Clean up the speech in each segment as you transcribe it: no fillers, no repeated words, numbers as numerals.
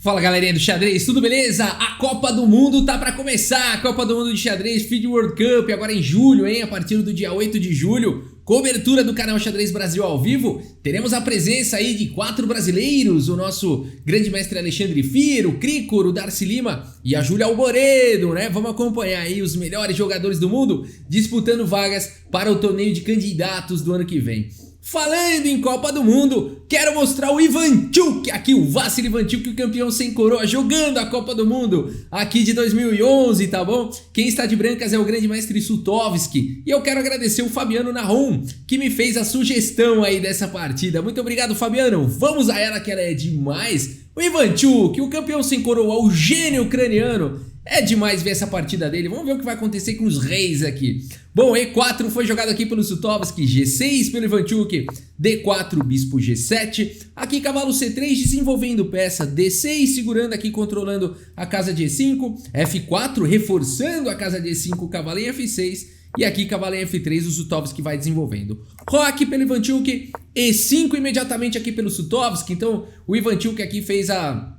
Fala galerinha do xadrez, tudo beleza? A Copa do Mundo tá pra começar, a Copa do Mundo de xadrez FIDE World Cup, agora em julho, hein? A partir do dia 8 de julho, cobertura do canal Xadrez Brasil ao vivo. Teremos a presença aí de 4 brasileiros, o nosso grande mestre Alexandre Firo, o Cricor, o Darcy Lima e a Júlia Alboredo, né? Vamos acompanhar aí os melhores jogadores do mundo disputando vagas para o torneio de candidatos do ano que vem. Falando em Copa do Mundo, quero mostrar o Ivanchuk, aqui o Vasily Ivanchuk, o campeão sem coroa, jogando a Copa do Mundo aqui de 2011, tá bom? Quem está de brancas é o grande mestre Sutovski. E eu quero agradecer o Fabiano Nahum, que me fez a sugestão aí dessa partida. Muito obrigado, Fabiano. Vamos a ela, que ela é demais. O Ivanchuk, o campeão sem coroa, o gênio ucraniano. É demais ver essa partida dele. Vamos ver o que vai acontecer com os reis aqui. Bom, E4 foi jogado aqui pelo Sutovski, G6 pelo Ivanchuk, D4, bispo G7. Aqui cavalo C3 desenvolvendo peça, D6 segurando aqui, controlando a casa de E5. F4 reforçando a casa de E5, cavalo em F6. E aqui cavalo em F3, o Sutovski vai desenvolvendo. Roque pelo Ivanchuk, E5 imediatamente aqui pelo Sutovski. Então o Ivanchuk aqui fez a...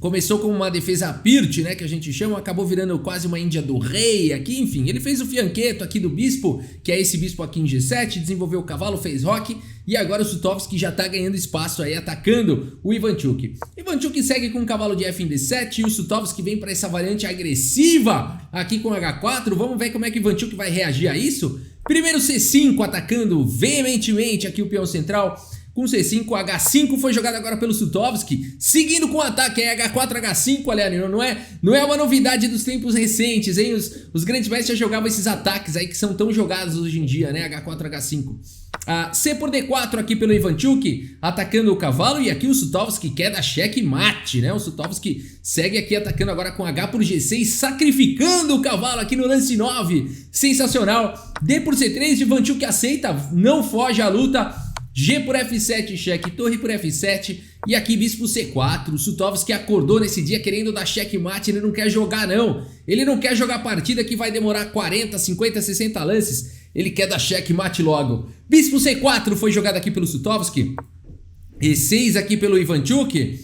Começou com uma defesa Pirt, né, que a gente chama, acabou virando quase uma Índia do rei aqui, enfim. Ele fez o fianqueto aqui do bispo, que é esse bispo aqui em G7, desenvolveu o cavalo, fez roque, e agora o Sutovski já tá ganhando espaço aí, atacando o Ivanchuk. Ivanchuk segue com o cavalo de F em D7, e o Sutovski vem para essa variante agressiva aqui com H4. Vamos ver como é que o Ivanchuk vai reagir a isso. Primeiro C5, atacando veementemente aqui o peão central. Com C5, H5 foi jogado agora pelo Sutovski, seguindo com o ataque, é H4, H5, aliás, não é uma novidade dos tempos recentes, hein? Os grandes mestres já jogavam esses ataques aí que são tão jogados hoje em dia, né? H4, H5. C por D4 aqui pelo Ivanchuk, atacando o cavalo, e aqui o Sutovski quer dar checkmate, né? O Sutovski segue aqui atacando agora com H por G6, sacrificando o cavalo aqui no lance 9, sensacional. D por C3, Ivanchuk aceita, não foge à luta. G por F7, cheque, torre por F7 e aqui bispo C4. O Sutovski acordou nesse dia querendo dar checkmate, ele não quer jogar não. Ele não quer jogar partida que vai demorar 40, 50, 60 lances. Ele quer dar checkmate logo. Bispo C4 foi jogado aqui pelo Sutovski. E6 aqui pelo Ivanchuk.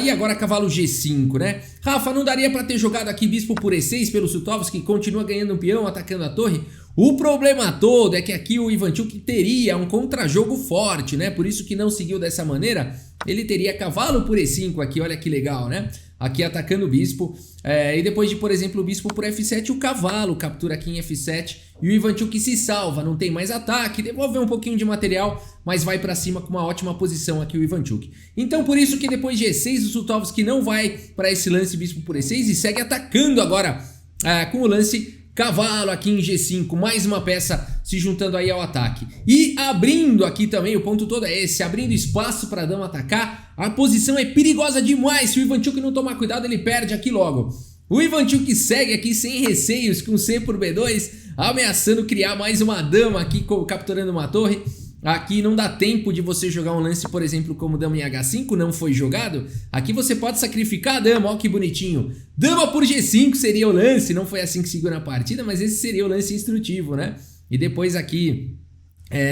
E agora cavalo G5, né? Rafa, não daria pra ter jogado aqui bispo por E6 pelo Sutovski, continua ganhando um peão, atacando a torre. O problema todo é que aqui o Ivanchuk teria um contra-jogo forte, né? Por isso que não seguiu dessa maneira. Ele teria cavalo por E5 aqui, olha que legal, né? Aqui atacando o bispo. E depois de, por exemplo, o bispo por F7, o cavalo captura aqui em F7. E o Ivanchuk se salva, não tem mais ataque, devolveu um pouquinho de material, mas vai pra cima com uma ótima posição aqui o Ivanchuk. Então por isso que depois de E6 o Sutovski não vai para esse lance bispo por E6 e segue atacando agora com o lance cavalo aqui em G5, mais uma peça se juntando aí ao ataque. E abrindo aqui também, o ponto todo é esse, abrindo espaço para a dama atacar. A posição é perigosa demais, se o Ivanchuk não tomar cuidado ele perde aqui logo. O Ivanchuk segue aqui sem receios com C por B2, ameaçando criar mais uma dama aqui, capturando uma torre. Aqui não dá tempo de você jogar um lance, por exemplo, como dama em H5, não foi jogado. Aqui você pode sacrificar a dama, ó que bonitinho. Dama por G5 seria o lance, não foi assim que seguiu na partida, mas esse seria o lance instrutivo, né? E depois aqui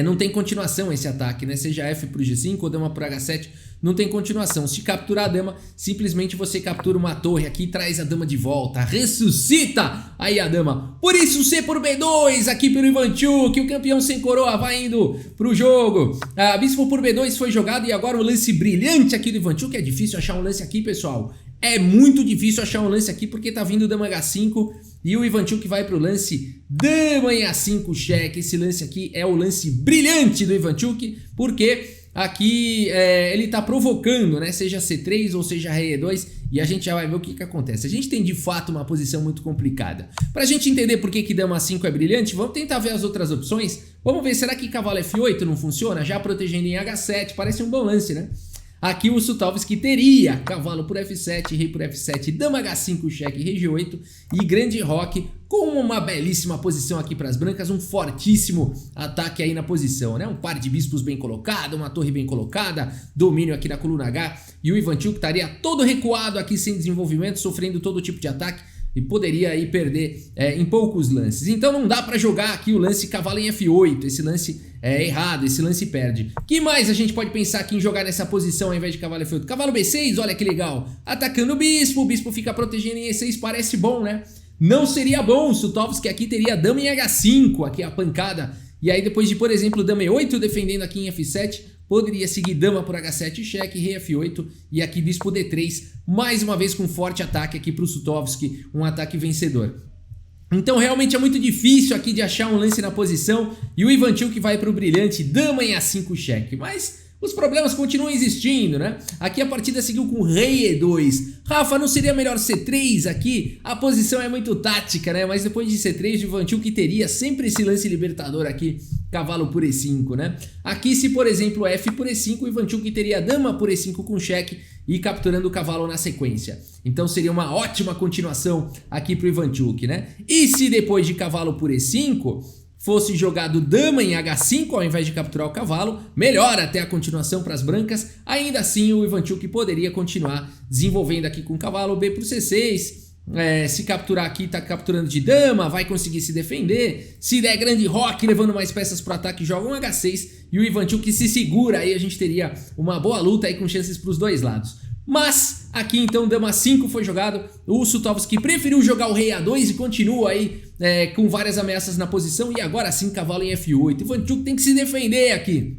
não tem continuação esse ataque, né? Seja F por G5 ou dama por H7, não tem continuação. Se capturar a dama, simplesmente você captura uma torre aqui e traz a dama de volta. Ressuscita aí a dama. Por isso C por B2 aqui pelo Ivanchuk, o campeão sem coroa vai indo pro jogo. Bispo por B2 foi jogado e agora um lance brilhante aqui do Ivanchuk. É difícil achar um lance aqui, pessoal. É muito difícil achar um lance aqui porque tá vindo dama H5 e o Ivanchuk vai pro lance dama em A5 cheque. Esse lance aqui é o lance brilhante do Ivanchuk, porque aqui ele tá provocando, né? Seja C3 ou seja rei E2, e a gente já vai ver o que acontece. A gente tem de fato uma posição muito complicada. Pra gente entender por que dama A5 é brilhante, vamos tentar ver as outras opções. Vamos ver, será que cavalo F8 não funciona? Já protegendo em H7, parece um bom lance, né? Aqui o Sutovski teria cavalo por F7, rei por F7, dama H5, cheque, rei G8 e grande roque com uma belíssima posição aqui para as brancas, um fortíssimo ataque aí na posição, né? Um par de bispos bem colocado, uma torre bem colocada, domínio aqui na coluna H e o Ivanchuk estaria todo recuado aqui sem desenvolvimento, sofrendo todo tipo de ataque. e poderia aí perder em poucos lances. Então não dá para jogar aqui o lance cavalo em F8, esse lance é errado, esse lance perde. Que mais a gente pode pensar aqui em jogar nessa posição ao invés de cavalo F8? Cavalo B6, olha que legal, atacando o bispo fica protegendo em E6, parece bom, né? Não seria bom, o Sutovski aqui teria dama em H5, aqui a pancada, e aí depois de, por exemplo, dama E8 defendendo aqui em F7, poderia seguir dama por H7, cheque, rei F8 e aqui bispo D3, mais uma vez com forte ataque aqui para o Sutovski, um ataque vencedor. Então realmente é muito difícil aqui de achar um lance na posição e o Ivanchuk vai para o brilhante dama em A5 cheque, mas os problemas continuam existindo, né? Aqui a partida seguiu com rei E2. Rafa, não seria melhor C3 aqui? A posição é muito tática, né? Mas depois de C3 o Ivanchuk teria sempre esse lance libertador aqui, cavalo por E5, né? Aqui se por exemplo F por E5, o Ivanchuk teria dama por E5 com cheque e capturando o cavalo na sequência. Então seria uma ótima continuação aqui pro Ivanchuk, né? E se depois de cavalo por E5 fosse jogado dama em H5 ao invés de capturar o cavalo, melhor até a continuação para as brancas, ainda assim o Ivanchuk poderia continuar desenvolvendo aqui com o cavalo B por C6, se capturar aqui tá capturando de dama, vai conseguir se defender, se der grande roque levando mais peças para o ataque joga um H6 e o Ivanchuk se segura, aí a gente teria uma boa luta aí com chances para os dois lados. Mas aqui então dama 5 foi jogado, o Sutovski preferiu jogar o rei A2 e continua aí com várias ameaças na posição e agora sim cavalo em F8, Ivanchuk tem que se defender aqui.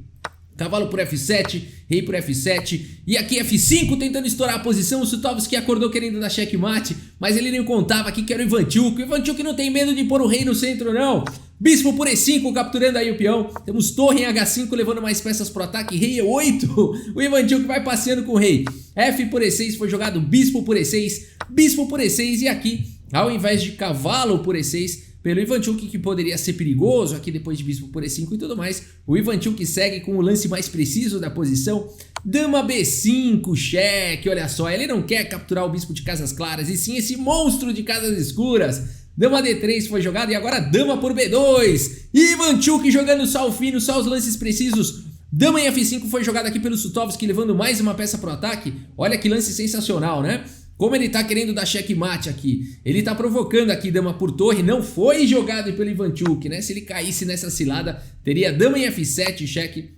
Cavalo por F7, rei por F7 e aqui F5 tentando estourar a posição, o Sutovski acordou querendo dar checkmate, mas ele nem contava aqui que era o Ivanchuk não tem medo de pôr o rei no centro não. Bispo por E5 capturando aí o peão, temos torre em H5 levando mais peças pro ataque, rei E8, o Ivanchuk vai passeando com o rei. F por E6 foi jogado bispo por E6 e aqui ao invés de cavalo por E6 pelo Ivanchuk, que poderia ser perigoso aqui depois de bispo por E5 e tudo mais, o Ivanchuk segue com o lance mais preciso da posição, dama B5, cheque, olha só, ele não quer capturar o bispo de casas claras e sim esse monstro de casas escuras. Dama D3 foi jogado e agora dama por B2, Ivanchuk jogando só o fino, só os lances precisos. Dama em F5 foi jogado aqui pelo Sutovski, levando mais uma peça pro ataque, olha que lance sensacional, né? Como ele tá querendo dar checkmate aqui, ele tá provocando aqui dama por torre, não foi jogado pelo Ivanchuk, né? Se ele caísse nessa cilada, teria dama em F7, cheque,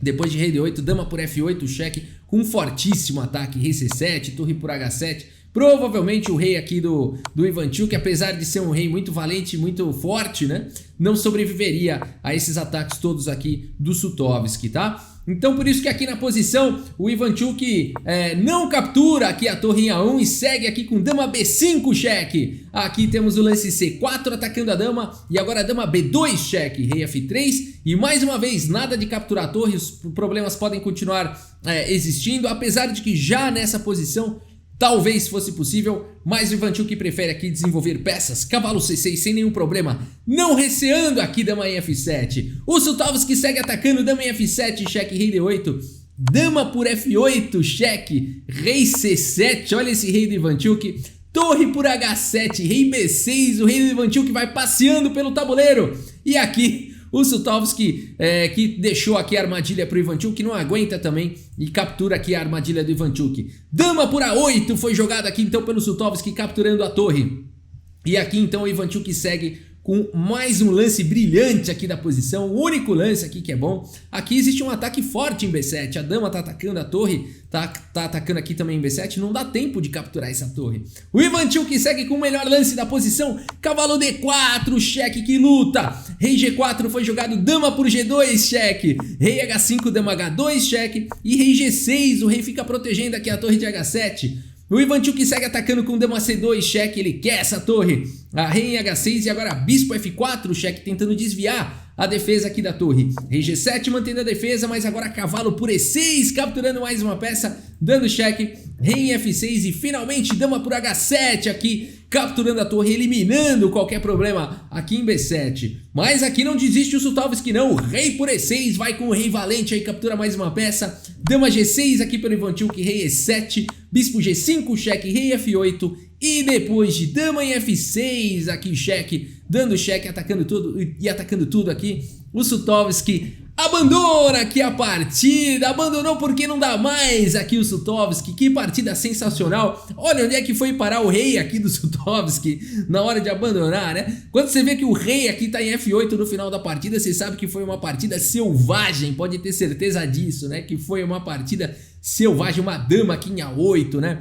depois de rei D8, dama por F8, cheque, com um fortíssimo ataque, rei C7, torre por H7, provavelmente o rei aqui do Ivanchuk, apesar de ser um rei muito valente, muito forte, né? Não sobreviveria a esses ataques todos aqui do Sutovski, tá? Então por isso que aqui na posição o Ivanchuk não captura aqui a torre em A1 e segue aqui com dama B5 cheque. Aqui temos o lance C4 atacando a dama e agora a dama B2 cheque, rei F3 e mais uma vez nada de capturar a torre, os problemas podem continuar existindo, apesar de que já nessa posição talvez fosse possível, mas o Ivanchuk prefere aqui desenvolver peças, cavalo C6 sem nenhum problema, não receando aqui dama em F7. O Sutovski segue atacando, dama em F7, cheque, rei D8, dama por F8, cheque, rei C7, olha esse rei do Ivanchuk, torre por H7, rei B6, o rei do Ivanchuk vai passeando pelo tabuleiro, e aqui o Sutovski que deixou aqui a armadilha para o Ivanchuk, que não aguenta também e captura aqui a armadilha do Ivanchuk. Dama por A8 foi jogada aqui então pelo Sutovski capturando a torre. E aqui então o Ivanchuk segue com mais um lance brilhante aqui da posição, o único lance aqui que é bom. Aqui existe um ataque forte em B7, a dama tá atacando a torre, tá atacando aqui também em B7, não dá tempo de capturar essa torre. O Ivanchuk segue com o melhor lance da posição, cavalo D4, cheque, que luta. Rei G4 foi jogado, dama por G2, cheque. Rei H5, dama H2, cheque. E rei G6, o rei fica protegendo aqui a torre de H7. O Ivanchuk segue atacando com dama C2, cheque, ele quer essa torre. A rei em H6 e agora bispo F4, cheque, tentando desviar a defesa aqui da torre. Rei G7 mantendo a defesa, mas agora cavalo por E6, capturando mais uma peça, dando cheque. Rei em F6 e finalmente dama por H7 aqui, capturando a torre, eliminando qualquer problema aqui em B7. Mas aqui não desiste o Sutovski não, rei por E6, vai com o rei valente aí, captura mais uma peça. Dama G6 aqui pelo Ivanchuk, rei E7, bispo G5, cheque, rei F8 e depois de dama em F6 aqui cheque, dando cheque, atacando tudo e atacando tudo aqui. O Sutovski abandona aqui a partida, abandonou porque não dá mais aqui o Sutovski, que partida sensacional. Olha onde é que foi parar o rei aqui do Sutovski na hora de abandonar, né? Quando você vê que o rei aqui tá em F8 no final da partida, você sabe que foi uma partida selvagem, pode ter certeza disso, né? Que foi uma partida selvagem, uma dama aqui em A8, né?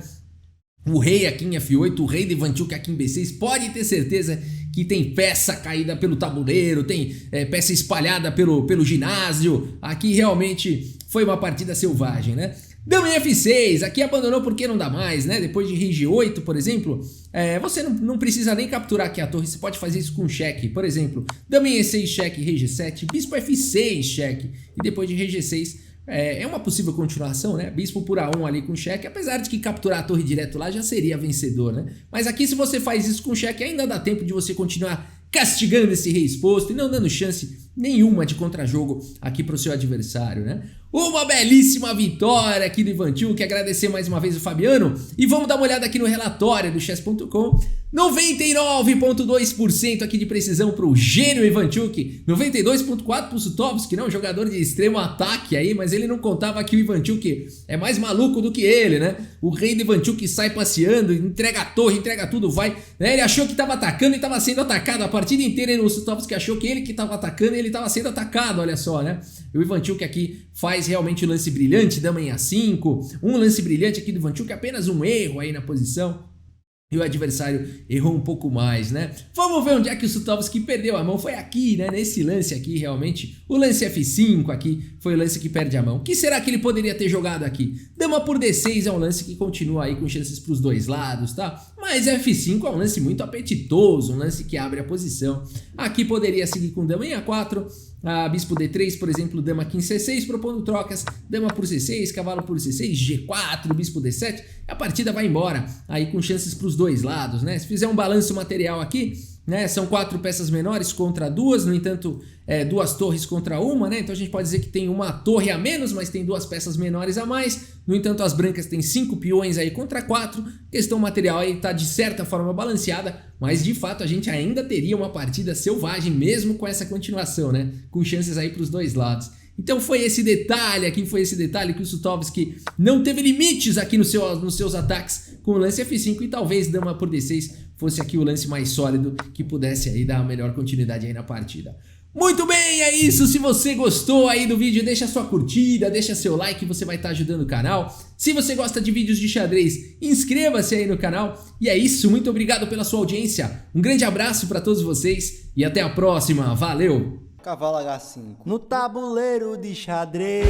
O rei aqui em F8, o rei de Ivanchuk aqui em B6, pode ter certeza que tem peça caída pelo tabuleiro, tem peça espalhada pelo ginásio. Aqui realmente foi uma partida selvagem, né? Dama em F6, aqui abandonou porque não dá mais, né? Depois de rei G8, por exemplo, você não precisa nem capturar aqui a torre, você pode fazer isso com cheque. Por exemplo, dama em E6, cheque, rei G7, bispo F6, cheque. E depois de rei G6, é uma possível continuação, né? Bispo por A1 ali com cheque, apesar de que capturar a torre direto lá já seria vencedor, né? Mas aqui, se você faz isso com cheque, ainda dá tempo de você continuar castigando esse rei exposto e não dando chance nenhuma de contra-jogo aqui para o seu adversário, né? Uma belíssima vitória aqui do Ivanchuk, agradecer mais uma vez o Fabiano e vamos dar uma olhada aqui no relatório do chess.com. 99,2% aqui de precisão para o gênio Ivanchuk, 92,4% para o Sutovski, não, jogador de extremo ataque aí, mas ele não contava que o Ivanchuk é mais maluco do que ele, né? O rei do Ivanchuk sai passeando, entrega a torre, entrega tudo, vai, né? Ele achou que estava atacando e estava sendo atacado a partida inteira, e o Sutovski achou que ele que estava atacando e ele estava sendo atacado, olha só, né? E o Ivanchuk aqui faz realmente um lance brilhante, dama em A5, um lance brilhante aqui do Ivanchuk, apenas um erro aí na posição. E o adversário errou um pouco mais, né? Vamos ver onde é que o Sutovski perdeu a mão. Foi aqui, né? Nesse lance aqui, realmente. O lance F5 aqui foi o lance que perde a mão. O que será que ele poderia ter jogado aqui? Dama por D6 é um lance que continua aí com chances para os dois lados, tá? Mas F5 é um lance muito apetitoso, um lance que abre a posição. Aqui poderia seguir com dama em A4. Bispo D3, por exemplo, dama aqui em C6, propondo trocas, dama por C6, cavalo por C6, G4, bispo D7, a partida vai embora, aí com chances para os dois lados, né? Se fizer um balanço material aqui, né, são 4 peças menores contra 2, no entanto, 2 torres contra uma, né? Então a gente pode dizer que tem uma torre a menos, mas tem 2 peças menores a mais. No entanto, as brancas têm 5 peões aí contra 4. Questão material aí tá de certa forma balanceada, mas de fato a gente ainda teria uma partida selvagem mesmo com essa continuação, né? Com chances aí para os dois lados. Então foi esse detalhe aqui, que o Sutovski não teve limites aqui nos seus ataques com o lance F5 e talvez dama por D6 fosse aqui o lance mais sólido que pudesse aí dar a melhor continuidade aí na partida. Muito bem, é isso. Se você gostou aí do vídeo, deixa sua curtida, deixa seu like, você vai estar ajudando o canal. Se você gosta de vídeos de xadrez, inscreva-se aí no canal. E é isso, muito obrigado pela sua audiência. Um grande abraço para todos vocês e até a próxima. Valeu! Cavalo H5 no tabuleiro de xadrez.